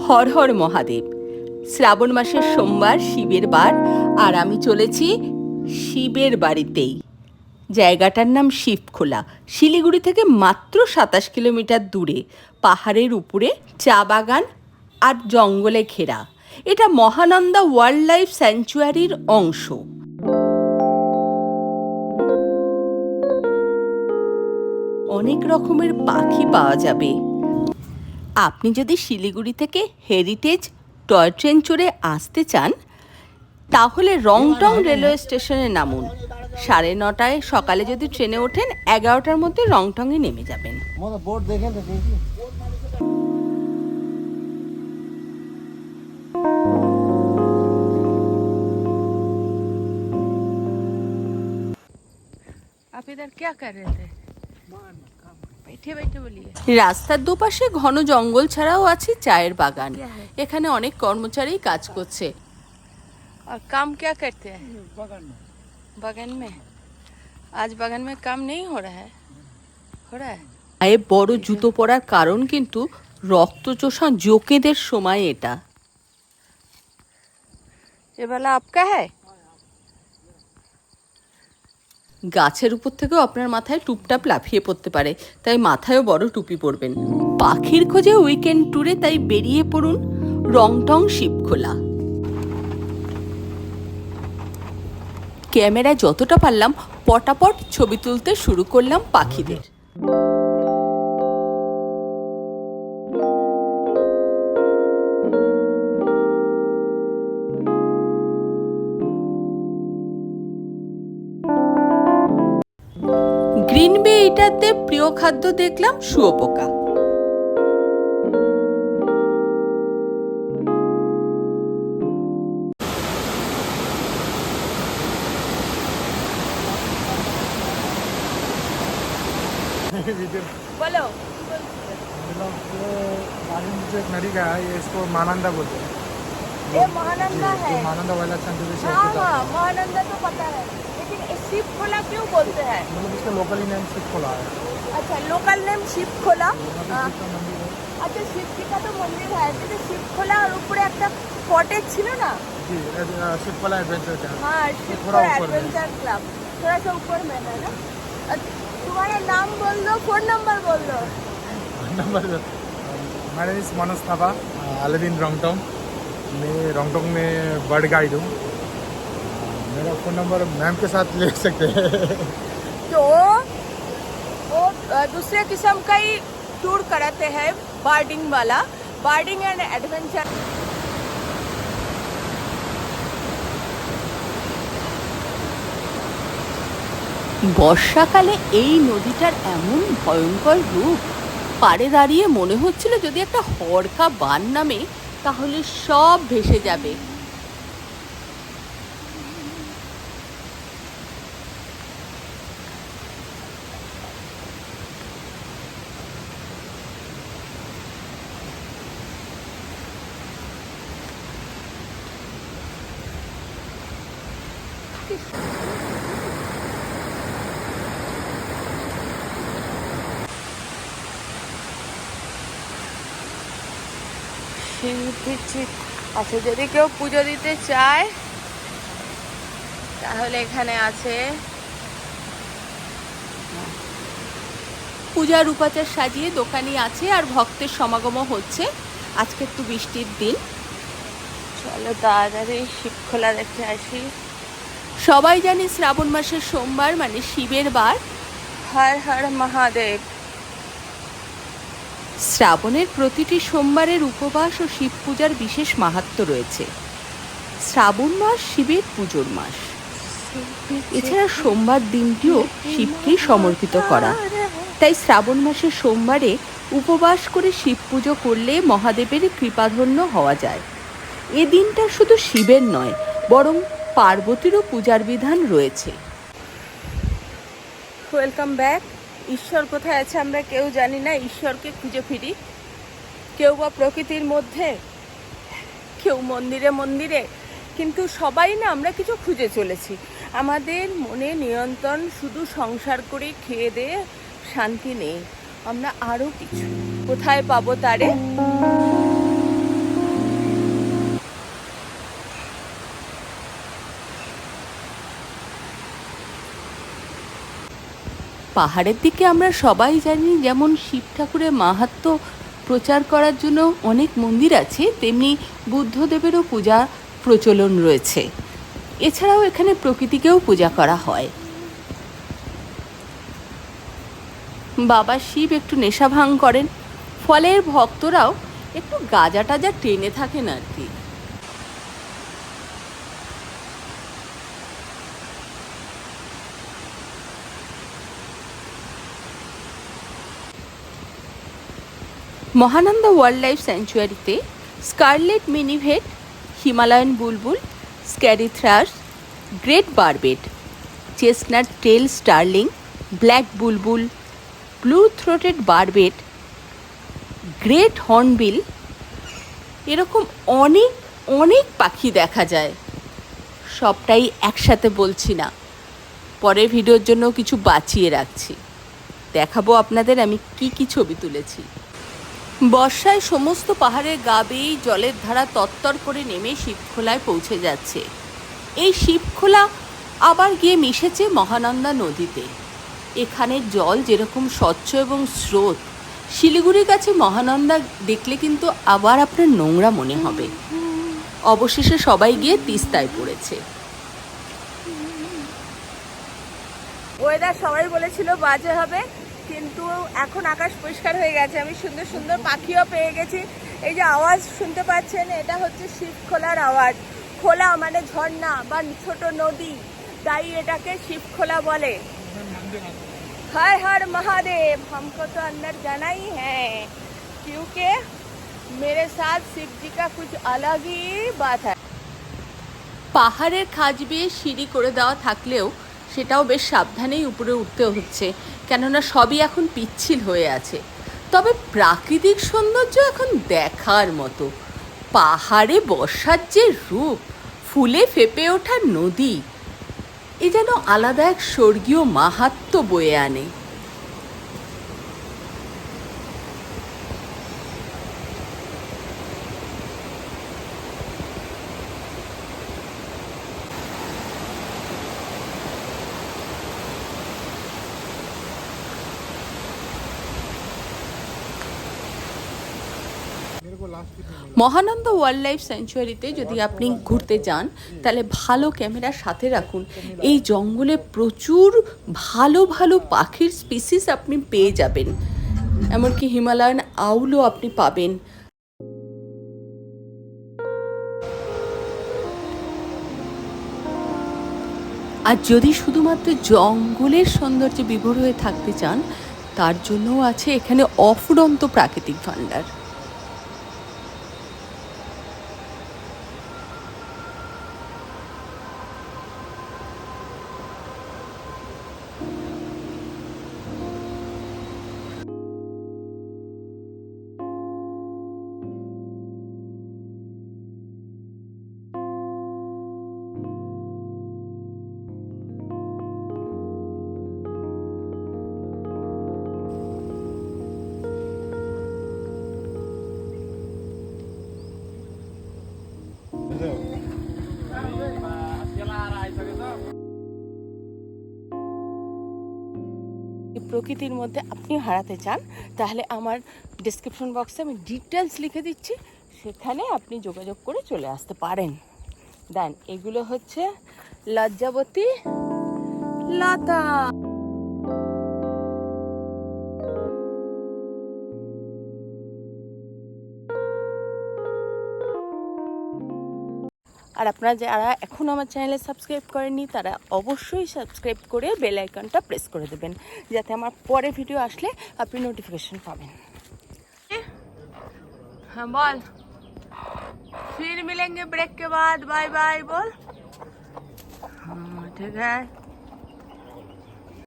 হর হর মহাদেব। শ্রাবণ মাসের সোমবার, শিবের বার, আর আমি চলেছি শিবের বাড়িতেই। জায়গাটার নাম শিবখোলা, শিলিগুড়ি থেকে মাত্র 27 কিলোমিটার দূরে, পাহাড়ের উপরে, চা বাগান আর জঙ্গলে ঘেরা। এটা মহানন্দা ওয়াইল্ড লাইফ স্যাংচুয়ারির অংশ। অনেক রকমের পাখি পাওয়া যাবে। আপনি যদি শিলিগুড়ি থেকে হেরিটেজ টয় ট্রেন চড়ে আসতে চান, তাহলে রংটং রেলওয়ে স্টেশনে নামুন। 9:30 সকালে যদি ট্রেনে ওঠেন, 11টার মধ্যে রংটংয়ে নেমে যাবেন। आप इधर क्या कर रहे थे? রাস্তার দুপাশে ঘন জঙ্গল ছাড়াও আছে চায়ের বাগান। এখানে অনেক কর্মচারী কাজ করছে। আর কাম क्या करते हैं? বাগান में आज বাগান में काम नहीं हो रहा है? हो रहा है? পায়ে বড় জুতো পরার কারণ কিন্তু রক্তচোষা জোকেদের সময় এটা। ये वाला आपका है? গাছের উপর থেকেও আপনার মাথায় টুপটাপ লাফিয়ে পড়তে পারে, তাই মাথায়ও বড় টুপি পরবেন। পাখির খোঁজে উইকেন্ড ট্যুরে তাই বেরিয়ে পড়ুন রংটং শিবখোলা। ক্যামেরায় যতটা পারলাম পটাপট ছবি তুলতে শুরু করলাম পাখিদের। গ্রিন বে এটাতে প্রিয় খাদ্য দেখলাম শুয়োপোকা। বলো एक नदी का है, ये इसको महानंदा बोलते हैं। ये महानंदा है। महानंदा वाला संतुलित है। हाँ, महानंदा तो पता है, लेकिन शिवखोला क्यों बोलते हैं? मतलब इसका लोकली नेम शिवखोला है। अच्छा, लोकल नेम शिवखोला। मंदिर है। अच्छा, शिव जी का तो मंदिर है, तो शिवखोला और ऊपर একটা কটেজ ছিল না? जी, शिवखोला एडवेंचर कैंप। हाँ, शिवखोला एडवेंचर क्लब, थोड़ा सा ऊपर में है ना। तुम्हारा नाम बोल दो, फोन नंबर बोल दो। नंबर मेरा इस मनोज थापा, अलादीन रंगटोंग। मैं रंगटोंग में बर्ड गाइड हूँ। मेरा फ़ोन नंबर मैम के साथ ले सकते हैं। तो वो दूसरे किस्म का ही टूर कराते हैं, बार्डिंग वाला, बार्डिंग एंड एडवेंचर। বর্ষাকালে এই নদীটার এমন ভয়ঙ্কর রূপ, পাড়ে দাঁড়িয়ে মনে হচ্ছিল যদি একটা হড়কা বান নামে তাহলে সব ভেসে যাবে। আচ্ছা, যদি কেউ পুজো দিতে চায় তাহলে এখানে আছে পূজার উপাচার সাজিয়ে দোকানি আছে, আর ভক্তের সমাগমও হচ্ছে। আজকে একটু বৃষ্টির দিন। চলো তাড়াতাড়ি শিবখোলা দেখতে আসি। সবাই জানি শ্রাবণ মাসের সোমবার মানে শিবের বার। হর হর মহাদেব। শ্রাবণের প্রতিটি সোমবারের উপবাস ও শিব পূজার বিশেষ মাহাত্ম্য রয়েছে। শ্রাবণ মাস শিবের পুজোর মাস। এছাড়া সোমবার দিনটিও শিবকেই সমর্পিত করা, তাই শ্রাবণ মাসের সোমবারে উপবাস করে শিব পুজো করলে মহাদেবের কৃপাধন্য হওয়া যায়। এ দিনটা শুধু শিবের নয়, বরং পার্বতীরও পূজার বিধান রয়েছে। Welcome back. ঈশ্বর কোথায় আছে আমরা কেউ জানি না, ঈশ্বরকে খুঁজে ফিরি। কেউ বা প্রকৃতির মধ্যে, কেউ মন্দিরে মন্দিরে, কিন্তু সবাই না আমরা কিছু খুঁজে চলেছি। আমাদের মনে নিয়ন্ত্রণ, শুধু সংসার করে খেয়ে দিয়ে শান্তি নেই, আমরা আরও কিছু কোথায় পাবো তারে। পাহাড়ের দিকে আমরা সবাই জানি যেমন শিব ঠাকুরের মাহাত্ম্য প্রচার করার জন্য অনেক মন্দির আছে, তেমনি বুদ্ধদেবেরও পূজা প্রচলন রয়েছে। এছাড়াও এখানে প্রকৃতিকেও পূজা করা হয়। বাবা শিব একটু নেশা ভাঙ করেন, ফলে ভক্তরাও একটু গাজা টাজা টেনে থাকেন আর কি। মহানন্দা ওয়াইল্ড লাইফ স্যাংচুয়ারিতে scarlet minivet, Himalayan bulbul, scaly thrush, great barbet, chestnut tail starling, black bulbul, blue throated barbet, great hornbill, এরকম অনেক অনেক পাখি দেখা যায়। সবটাই একসাথে বলছি না, পরের ভিডিওর জন্য কিছু বাঁচিয়ে রাখছি, দেখাবো আপনাদের আমি কি কি ছবি তুলেছি। বর্ষায় সমস্ত পাহাড়ের গা বেয়েই জলের ধারা তত্তর করে নেমে শিবখোলায় পৌঁছে যাচ্ছে। এই শিবখোলা আবার গিয়ে মিশেছে মহানন্দা নদীতে। এখানের জল যেরকম স্বচ্ছ এবং স্রোত, শিলিগুড়ির কাছে মহানন্দা দেখলে কিন্তু আবার আপনার নোংরা মনে হবে। অবশেষে সবাই গিয়ে তিস্তায় পড়েছে। ওয়েদার সবাই বলেছিল বাজে হবে, কিন্তু এখন আকাশ পরিষ্কার হয়ে গেছে। আমি সুন্দর সুন্দর পাখিও পেয়ে গেছি। এই যে আওয়াজ শুনতে পাচ্ছেন, এটা হচ্ছে শিবখোলার আওয়াজ। খোলা মানে ঝর্ণা বা ছোট নদী, তাই এটাকে শিবখোলা বলে। हर हर महादेव, हमको तो अंदर जाना ही है, क्योंकि मेरे साथ शिव जी का कुछ अलग ही बात है। পাহাড়ের খাঁজ বেয়ে সিঁড়ি করে দেওয়া থাকলেও সেটাও বেশ সাবধানেই উপরে উঠতে হচ্ছে, কেননা সবই এখন পিচ্ছিল হয়ে আছে। তবে প্রাকৃতিক সৌন্দর্য এখন দেখার মতো। পাহাড়ে বর্ষার যে রূপ, ফুলে ফেপে ওঠা নদী, এ যেন আলাদা এক স্বর্গীয় মাহাত্ম্য বয়ে আনে। মহানন্দা ওয়াইল্ড লাইফ স্যাংচুয়ারিতে যদি আপনি ঘুরতে যান, তাহলে ভালো ক্যামেরার সাথে রাখুন। এই জঙ্গলে প্রচুর ভালো ভালো পাখির স্পিসিস আপনি পেয়ে যাবেন, এমনকি হিমালয়ান আউলও আপনি পাবেন। আর যদি শুধুমাত্র জঙ্গলের সৌন্দর্যে বিভোর হয়ে থাকতে চান, তার জন্যও আছে এখানে অফুরন্ত প্রাকৃতিক ভাণ্ডার। প্রকৃতির মধ্যে আপনি হারাতে চান, তাহলে আমার ডেসক্রিপশন বক্সে আমি ডিটেলস লিখে দিচ্ছি, সেখানে আপনি যোগাযোগ করে চলে আসতে পারেন। দেন এগুলো হচ্ছে লজ্জাবতী লতা। আর আপনারা যারা এখনও আমার চ্যানেলে সাবস্ক্রাইব করেননি, তারা অবশ্যই সাবস্ক্রাইব করে বেল আইকনটা প্রেস করে দেবেন, যাতে আমার পরে ভিডিও আসলে আপনি নোটিফিকেশন পাবেন। हाँ बोल, फिर मिलेंगे ब्रेक के बाद, बाय बाय बोल। हाँ ठीक है।